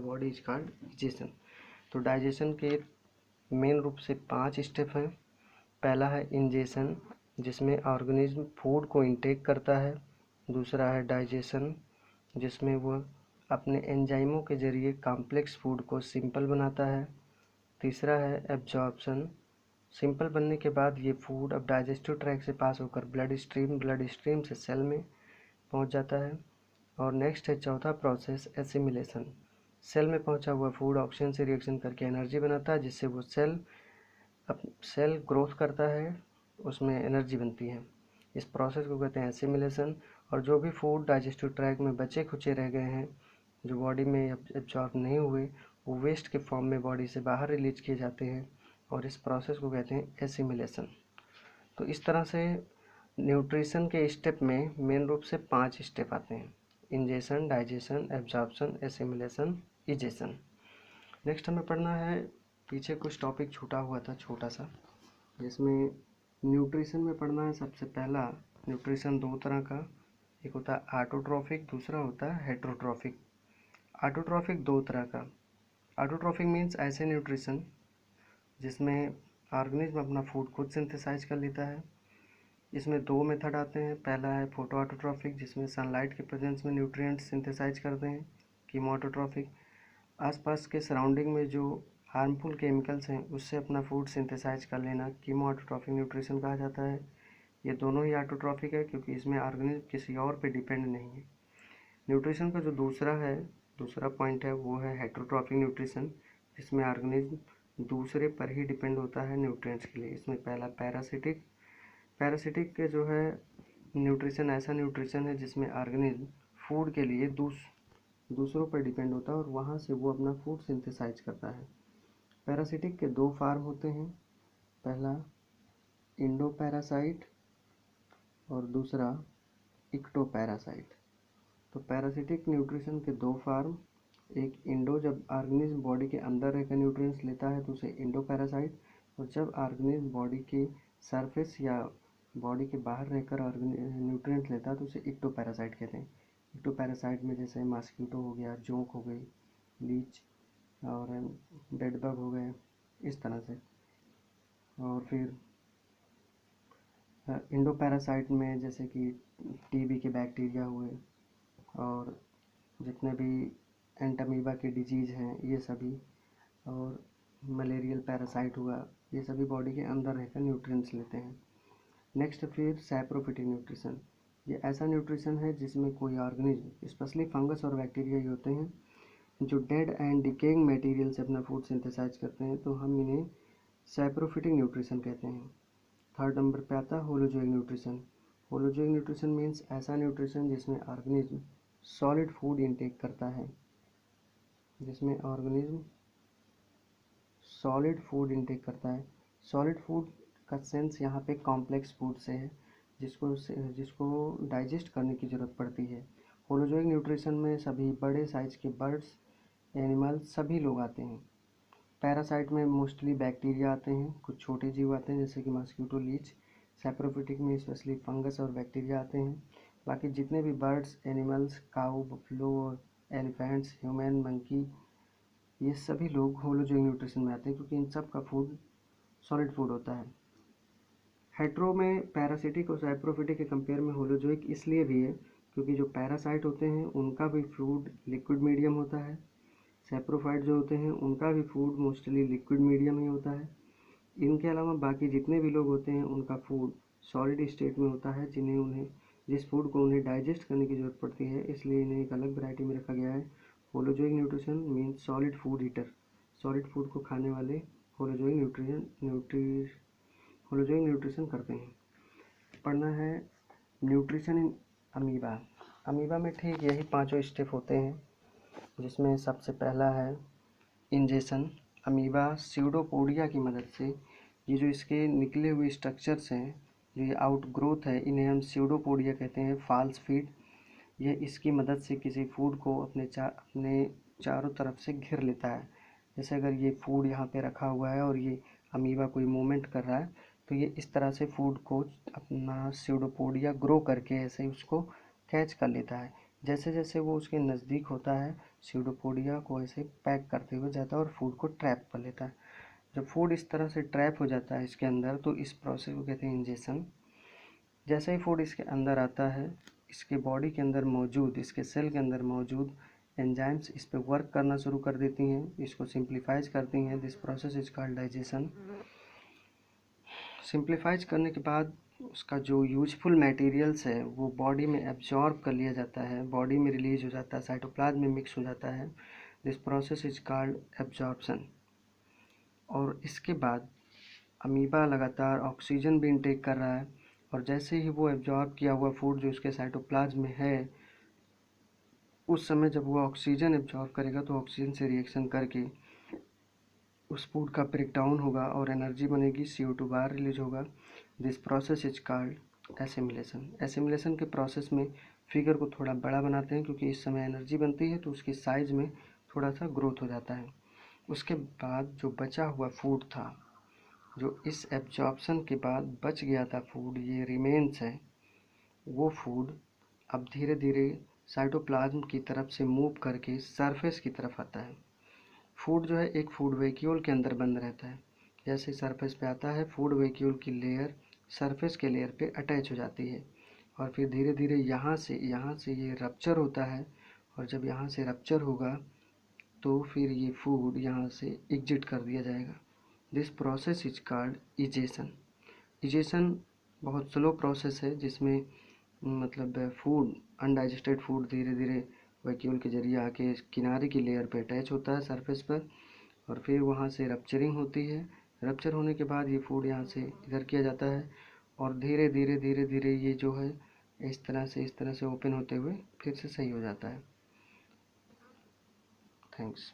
Body is called digestion. तो digestion के main रूप से 5 स्टेप हैं। पहला है इंजेशन, जिसमें ऑर्गेनिज्म फूड को इंटेक करता है। दूसरा है डाइजेशन, जिसमें वह अपने एंजाइमों के जरिए कॉम्प्लेक्स फूड को सिंपल बनाता है। तीसरा है एब्जॉर्प्शन, सिंपल बनने के बाद ये फूड अब डाइजेस्टिव ट्रैक्ट से पास होकर ब्लड स्ट्रीम से सेल में पहुंच जाता है। और नेक्स्ट है चौथा प्रोसेस एसिमिलेशन, सेल में पहुंचा हुआ फूड ऑक्सीजन से रिएक्शन करके एनर्जी बनाता है, जिससे वो सेल ग्रोथ करता है, उसमें एनर्जी बनती है। इस प्रोसेस को कहते हैं एसिमिलेशन। और जो भी फूड डाइजेस्टिव ट्रैक्ट में बचे खुचे रह गए हैं, जो बॉडी में एब्जॉर्ब नहीं हुए, वो वेस्ट के फॉर्म में बॉडी से बाहर रिलीज किए जाते हैं, और इस प्रोसेस को कहते हैं एसिमिलेशन। तो इस तरह से न्यूट्रिशन के स्टेप में मेन रूप से 5 स्टेप आते हैं: ingestion, digestion, absorption, assimilation, egestion. Next हमें पढ़ना है, पीछे कुछ टॉपिक छूटा हुआ था छोटा सा, जिसमें न्यूट्रिशन में पढ़ना है सबसे पहला। न्यूट्रिशन 2 तरह का, एक होता है ऑटोट्रॉफिक, दूसरा होता है हेटरोट्रॉफिक। ऑटोट्रॉफिक 2 तरह का। ऑटोट्रॉफिक मीन्स ऐसे न्यूट्रिशन जिसमें ऑर्गेनिज्म अपना फूड खुद सिंथेसाइज कर लेता है। इसमें 2 मेथड आते हैं। पहला है फोटो ऑटोट्रॉफिक, जिसमें सनलाइट के प्रेजेंस में न्यूट्रिएंट्स सिंथेसाइज करते हैं। कीमो ऑटोट्रॉफिक, आसपास के सराउंडिंग में जो हार्मफुल केमिकल्स हैं उससे अपना फूड सिंथेसाइज कर लेना कीमो ऑटोट्रॉफिक न्यूट्रिशन कहा जाता है। ये दोनों ही ऑटोट्रॉफिक है, क्योंकि इसमें ऑर्गेनिज्म किसी और पे डिपेंड नहीं है। न्यूट्रिशन का जो दूसरा पॉइंट है वो है हेटरोट्रॉफिक न्यूट्रिशन, जिसमें ऑर्गेनिज्म दूसरे पर ही डिपेंड होता है न्यूट्रिएंट्स के लिए। इसमें पहला पैरासिटिक के जो है न्यूट्रिशन ऐसा न्यूट्रिशन है जिसमें ऑर्गेनिज्म फूड के लिए दूसरों पर डिपेंड होता है और वहाँ से वो अपना फूड सिंथेसाइज करता है। पैरासिटिक के 2 फॉर्म होते हैं, पहला इंडोपैरासाइट और दूसरा इक्टोपैरासाइट। तो पैरासिटिक न्यूट्रिशन के 2 फॉर्म, एक इंडो, जब ऑर्गेनिज्म बॉडी के अंदर रहकर न्यूट्रिएंट्स लेता है तो उसे इंडोपैरासाइट, और जब ऑर्गेनिज्म बॉडी के सरफेस या बॉडी के बाहर रहकर न्यूट्रिएंट्स लेता है तो उसे इक्टोपैरासाइट कहते हैं। इक्टोपैरासाइट में जैसे मॉस्किटो हो गया, जोंक हो गई, लीच और बेड बग हो गए, इस तरह से। और फिर इंडोपैरासाइट में जैसे कि टीबी के बैक्टीरिया हुए और जितने भी एंटामीबा के डिजीज़ हैं ये सभी, और मलेरियल पैरासाइट हुआ, ये सभी बॉडी के अंदर रहकर न्यूट्रिएंट्स लेते हैं। नेक्स्ट फिर सैप्रोफिटिक न्यूट्रिशन, ये ऐसा न्यूट्रिशन है जिसमें कोई ऑर्गेनिज्म, स्पेशली फंगस और बैक्टीरिया ही होते हैं, जो डेड एंड डिकेइंग मटेरियल से अपना फूड सिंथेसाइज करते हैं, तो हम इन्हें सैप्रोफिटिक न्यूट्रिशन कहते हैं। थर्ड नंबर पे आता है holozoic nutrition. Holozoic nutrition means ऐसा न्यूट्रिशन जिसमें ऑर्गेनिज्म सॉलिड फूड इंटेक करता है, जिसमें ऑर्गेनिज्म सॉलिड फूड इंटेक करता है। सॉलिड फूड का सेंस यहाँ पे कॉम्प्लेक्स फूड से है, जिसको डाइजेस्ट करने की ज़रूरत पड़ती है। होलोजोइक न्यूट्रिशन में सभी बड़े साइज के बर्ड्स, एनिमल्स, सभी लोग आते हैं। पैरासाइट में मोस्टली बैक्टीरिया आते हैं, कुछ छोटे जीव आते हैं जैसे कि मॉस्किटो, लीच। सैप्रोफिटिक में स्पेशली फंगस और बैक्टीरिया आते हैं। बाकी जितने भी बर्ड्स, एनिमल्स, काऊ, बफलो, एलिफेंट्स, ह्यूमन, मंकी, ये सभी लोग होलोजोइक न्यूट्रिशन में आते हैं, क्योंकि इन सब का फूड सॉलिड फूड होता है। हेट्रो में पैरासिटिक और सैप्रोफिटिक के कंपेयर में होलोजोइक इसलिए भी है क्योंकि जो पैरासाइट होते हैं उनका भी फूड लिक्विड मीडियम होता है, सैप्रोफाइट जो होते हैं उनका भी फूड मोस्टली लिक्विड मीडियम ही होता है। इनके अलावा बाकी जितने भी लोग होते हैं उनका फूड सॉलिड स्टेट में होता है, जिस फूड को उन्हें डाइजेस्ट करने की ज़रूरत पड़ती है, इसलिए इन्हें एक अलग वैरायटी में रखा गया है। Holozoic nutrition means solid food eater, solid food को खाने वाले होलोजोइक न्यूट्रिशन करते हैं। पढ़ना है न्यूट्रिशन इन अमीबा। अमीबा में ठीक यही 5 स्टेप होते हैं, जिसमें सबसे पहला है इंजेशन। अमीबा स्यूडोपोडिया की मदद से, ये जो इसके निकले हुए स्ट्रक्चर्स हैं, जो ये आउटग्रोथ है, इन्हें हम स्यूडोपोडिया कहते हैं, फॉल्स फीड। ये इसकी मदद से किसी फूड को अपने चारों तरफ से घेर लेता है। जैसे अगर ये फूड यहाँ पे रखा हुआ है और ये अमीबा कोई मूवमेंट कर रहा है, तो ये इस तरह से फूड को अपना स्यूडोपोडिया ग्रो करके ऐसे ही उसको कैच कर लेता है। जैसे जैसे वो उसके नज़दीक होता है स्यूडोपोडिया को ऐसे पैक करते हुए जाता है और फूड को ट्रैप कर लेता है। जब फूड इस तरह से ट्रैप हो जाता है इसके अंदर तो इस प्रोसेस को कहते हैं इंजेशन। जैसे ही फूड इसके अंदर आता है इसके बॉडी के अंदर मौजूद, इसके सेल के अंदर मौजूद एंजाइम्स इस पर वर्क करना शुरू कर देती हैं, इसको सिंप्लीफाइज करती हैं। This process is called digestion. Simplifies करने के बाद उसका जो यूजफुल मटेरियल्स है वो बॉडी में एब्जॉर्ब कर लिया जाता है, बॉडी में रिलीज हो जाता है, साइटोप्लाज्म में मिक्स हो जाता है। This process is called absorption. और इसके बाद अमीबा लगातार ऑक्सीजन भी इनटेक कर रहा है और जैसे ही वो एब्जॉर्ब किया हुआ फूड जो उसके साइटोप्लाज्म में है उस समय जब वो ऑक्सीजन एब्जॉर्ब करेगा तो ऑक्सीजन से रिएक्शन करके उस फूड का ब्रेक डाउन होगा और एनर्जी बनेगी, CO2 बाहर रिलीज होगा। This process is called assimilation. Assimilation के प्रोसेस में फिगर को थोड़ा बड़ा बनाते हैं क्योंकि इस समय एनर्जी बनती है तो उसकी साइज में थोड़ा सा ग्रोथ हो जाता है। उसके बाद जो बचा हुआ फूड था, जो इस एब्जॉर्प्शन के बाद बच गया था फूड, ये रिमेन्स है, वो फूड अब धीरे धीरे साइटोप्लाज्म की तरफ से मूव करके सरफेस की तरफ आता है। फूड जो है एक फूड वैक्यूल के अंदर बंद रहता है। जैसे सरफेस पे आता है फूड वैक्यूल की लेयर सरफेस के लेयर पे अटैच हो जाती है और फिर धीरे धीरे यहाँ से ये रप्चर होता है और जब यहाँ से रप्चर होगा तो फिर ये फूड यहाँ से एग्जिट कर दिया जाएगा। This process is called egestion. Egestion बहुत स्लो प्रोसेस है जिसमें मतलब फूड, अनडाइजेस्टेड फूड धीरे धीरे वैक्यूल के जरिए आके किनारे की लेयर पे अटैच होता है सरफेस पर और फिर वहाँ से रप्चरिंग होती है। रप्चर होने के बाद ये फूड यहाँ से इधर किया जाता है और धीरे धीरे ये जो है इस तरह से ओपन होते हुए फिर से सही हो जाता है। थैंक्स।